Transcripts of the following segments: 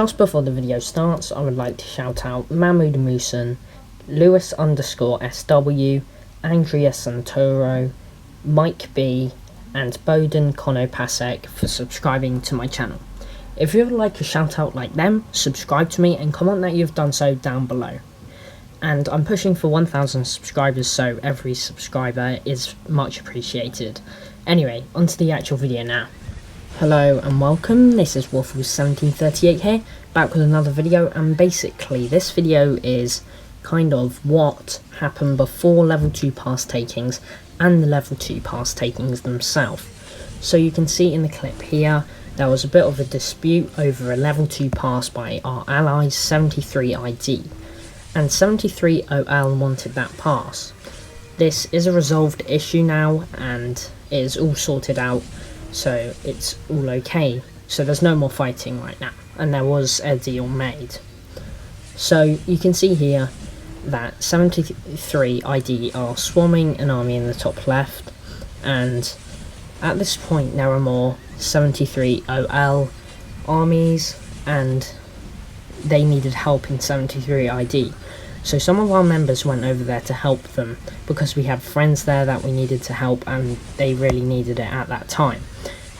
Just before the video starts, I would like to shout out Mahmoud Musin, Lewis_SW, Andrea Santoro, Mike B, and Bowden Konopasek for subscribing to my channel. If you would like a shout out like them, subscribe to me and comment that you've done so down below. And I'm pushing for 1,000 subscribers, so every subscriber is much appreciated. Anyway, onto the actual video now. Hello and welcome, this is Waffles1738 here, back with another video, and basically this video is kind of what happened before level 2 pass takings and the level 2 pass takings themselves. So you can see in the clip here, there was a bit of a dispute over a level 2 pass by our allies 73ID, and 73OL wanted that pass. This is a resolved issue now and it is all sorted out, so it's all okay. So there's no more fighting right now, and there was a deal made. So you can see here that 73ID are swarming an army in the top left, and at this point there are more 73OL armies and they needed help in 73ID. So some of our members went over there to help them because we had friends there that we needed to help, and they really needed it at that time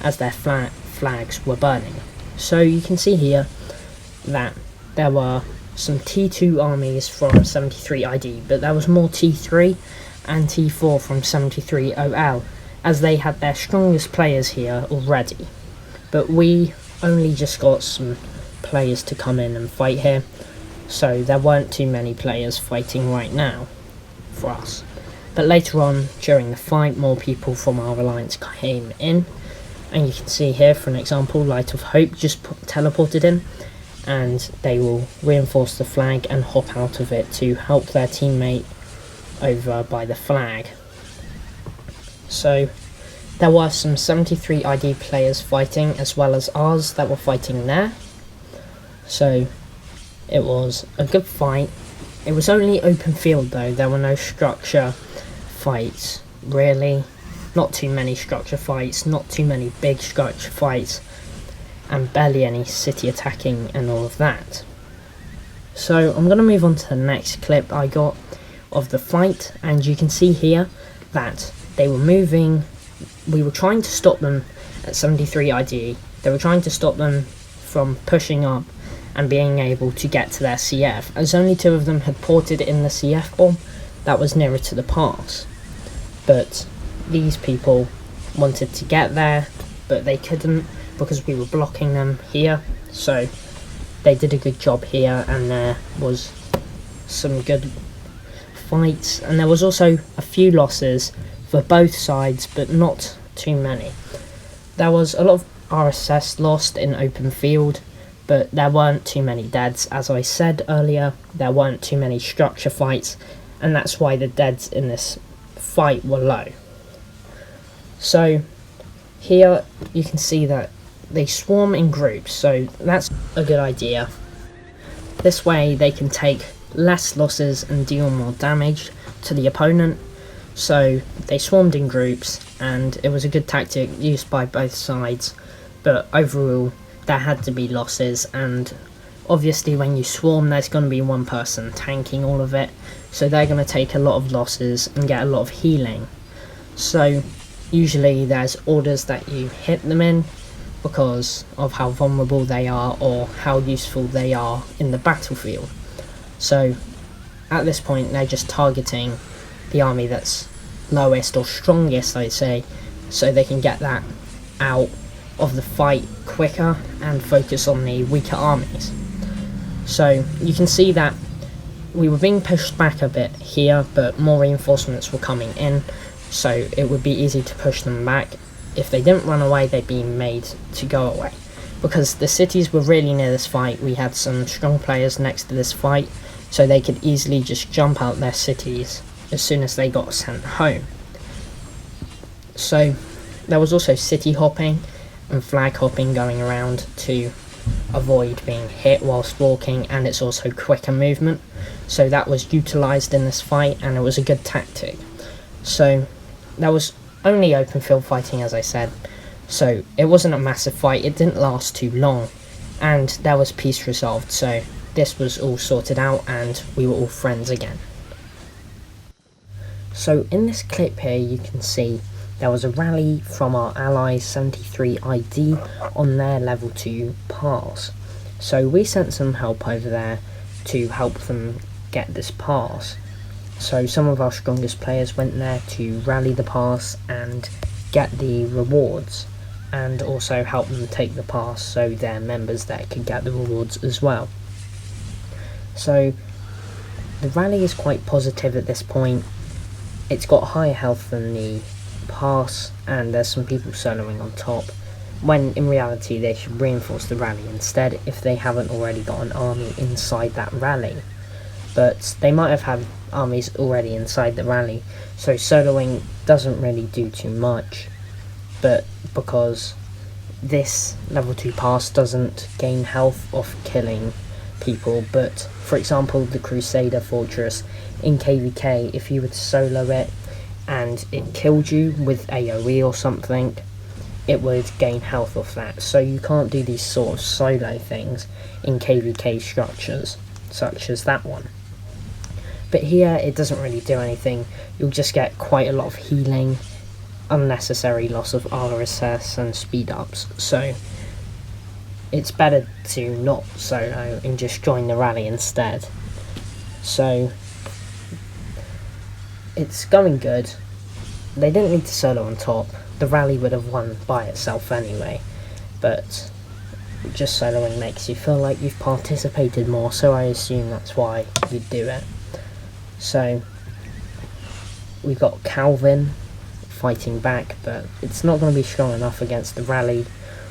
as their flags were burning. So you can see here that there were some T2 armies from 73ID, but there was more T3 and T4 from 73OL, as they had their strongest players here already. But we only just got some players to come in and fight here, so there weren't too many players fighting right now for us. But later on during the fight, more people from our alliance came in, and you can see here, for an example, Light of Hope just teleported in, and they will reinforce the flag and hop out of it to help their teammate over by the flag. So there were some 73ID players fighting as well as ours that were fighting there. So it was a good fight. It was only open field though, there were no structure fights really. Not too many structure fights, not too many big structure fights, and barely any city attacking and all of that. So I'm going to move on to the next clip I got of the fight, and you can see here that they were moving. We were trying to stop them at 73ID. They were trying to stop them from pushing up and being able to get to their CF, as only 2 of them had ported in the CF bomb that was nearer to the pass. But these people wanted to get there, but they couldn't because we were blocking them here. So they did a good job here, and there was some good fights, and there was also a few losses for both sides, but not too many. There was a lot of RSS lost in open field, but there weren't too many deads. As I said earlier, there weren't too many structure fights, and that's why the deads in this fight were low. So here you can see that they swarm in groups, so that's a good idea. This way they can take less losses and deal more damage to the opponent. So they swarmed in groups, and it was a good tactic used by both sides, but overall there had to be losses, and obviously when you swarm there's going to be one person tanking all of it, so they're going to take a lot of losses and get a lot of healing. So usually there's orders that you hit them in because of how vulnerable they are or how useful they are in the battlefield. So at this point they're just targeting the army that's lowest or strongest, I'd say, so they can get that out of the fight quicker and focus on the weaker armies. So you can see that we were being pushed back a bit here, but more reinforcements were coming in, so it would be easy to push them back. If they didn't run away, they'd be made to go away. Because the cities were really near this fight, we had some strong players next to this fight, so they could easily just jump out their cities as soon as they got sent home. So there was also city hopping and flag hopping going around to avoid being hit whilst walking, and it's also quicker movement, so that was utilised in this fight, and it was a good tactic. So there was only open field fighting, as I said, so it wasn't a massive fight. It didn't last too long, and there was peace resolved, so this was all sorted out and we were all friends again. So in this clip here you can see there was a rally from our allies 73 ID on their level 2 pass. So we sent some help over there to help them get this pass. So some of our strongest players went there to rally the pass and get the rewards, and also help them take the pass so their members there could get the rewards as well. So the rally is quite positive at this point. It's got higher health than the pass, and there's some people soloing on top, when in reality they should reinforce the rally instead if they haven't already got an army inside that rally. But they might have had armies already inside the rally, so soloing doesn't really do too much. But because this level 2 pass doesn't gain health off killing people, but for example the Crusader Fortress in KVK, if you were to solo it and it killed you with AoE or something, it would gain health off that. So you can't do these sort of solo things in KVK structures such as that one. But here it doesn't really do anything. You'll just get quite a lot of healing, unnecessary loss of RSS and speed ups, so it's better to not solo and just join the rally instead. So it's going good. They didn't need to solo on top. The rally would have won by itself anyway, but just soloing makes you feel like you've participated more, so I assume that's why you'd do it. So we've got Calvin fighting back, but it's not going to be strong enough against the rally.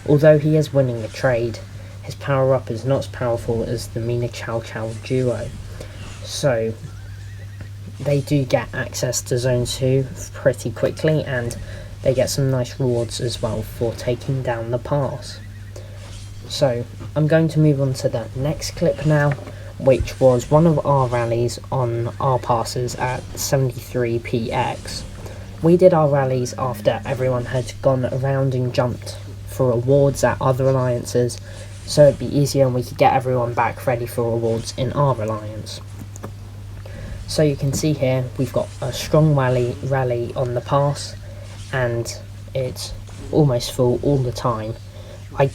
Although he is winning the trade, his power up is not as powerful as the Mina Chow Chow duo. So they do get access to Zone 2 pretty quickly, and they get some nice rewards as well for taking down the pass. So I'm going to move on to the next clip now, which was one of our rallies on our passes at 73px. We did our rallies after everyone had gone around and jumped for rewards at other alliances, so it'd be easier and we could get everyone back ready for rewards in our alliance. So you can see here we've got a strong rally on the pass, and it's almost full all the time. I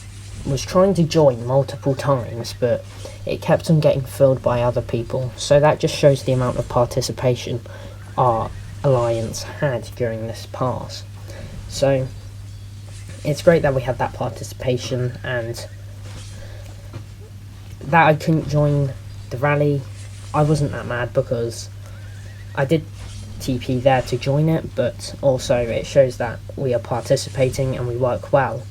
was trying to join multiple times, but it kept on getting filled by other people, so that just shows the amount of participation our alliance had during this pass. So it's great that we had that participation, and that I couldn't join the rally, I wasn't that mad because I did TP there to join it, but also it shows that we are participating and we work well.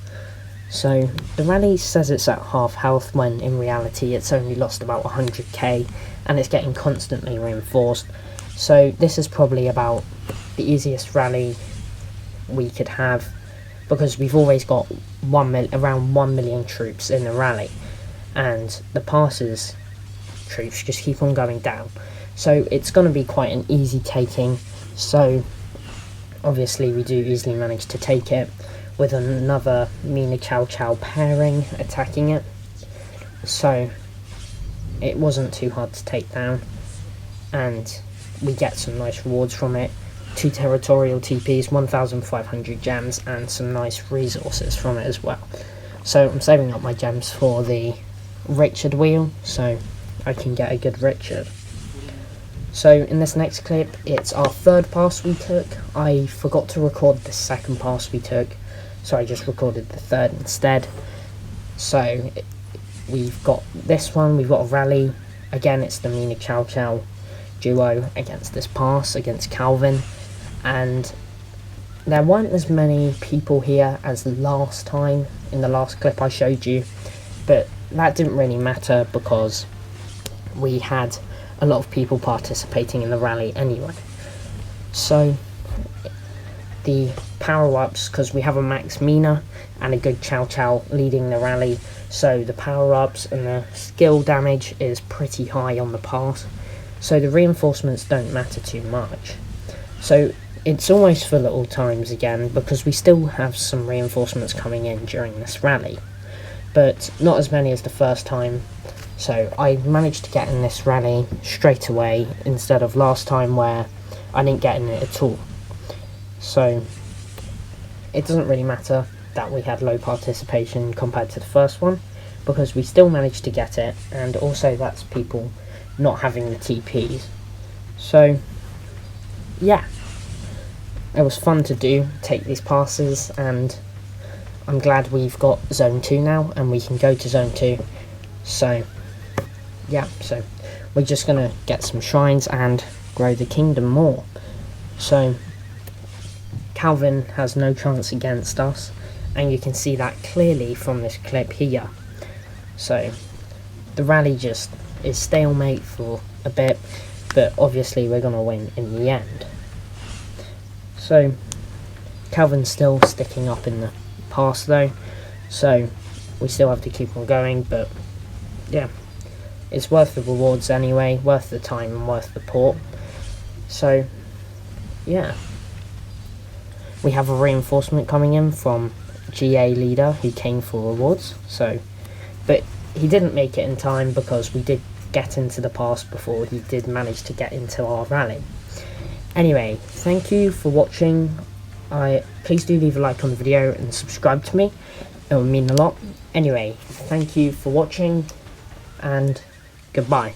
So the rally says it's at half health when in reality it's only lost about 100k, and it's getting constantly reinforced. So this is probably about the easiest rally we could have, because we've always got around 1 million troops in the rally, and the passes troops just keep on going down. So it's going to be quite an easy taking. So obviously we do easily manage to take it, with another Mina Chow Chow pairing attacking it. So it wasn't too hard to take down, and we get some nice rewards from it. 2 territorial TPs, 1,500 gems, and some nice resources from it as well. So I'm saving up my gems for the Richard wheel, so I can get a good Richard. So in this next clip, it's our third pass we took. I forgot to record the second pass we took, so I just recorded the third instead. So we've got this one, we've got a rally. Again, it's the Mina Chow Chow duo against this pass, against Calvin. And there weren't as many people here as last time in the last clip I showed you, but that didn't really matter because we had a lot of people participating in the rally anyway. So the power-ups, because we have a max Mina and a good Chow Chow leading the rally, so the power-ups and the skill damage is pretty high on the pass, so the reinforcements don't matter too much. So it's almost full at all times again, because we still have some reinforcements coming in during this rally. but not as many as the first time. So I managed to get in this rally straight away instead of last time where I didn't get in it at all. So it doesn't really matter that we had low participation compared to the first one, because we still managed to get it, and also that's people not having the TPs. So yeah, it was fun to take these passes, and I'm glad we've got Zone 2 now and we can go to Zone 2. So yeah, so we're just gonna get some shrines and grow the kingdom more. So Calvin has no chance against us, and you can see that clearly from this clip here. So the rally just is stalemate for a bit, but obviously we're gonna win in the end. So Calvin's still sticking up in the pass though, so we still have to keep on going, but yeah, it's worth the rewards anyway, worth the time and worth the port. So yeah, we have a reinforcement coming in from GA leader who came for rewards, so, but he didn't make it in time because we did get into the pass before he did manage to get into our rally. Anyway, thank you for watching. Please do leave a like on the video and subscribe to me, it would mean a lot. Anyway, thank you for watching and goodbye.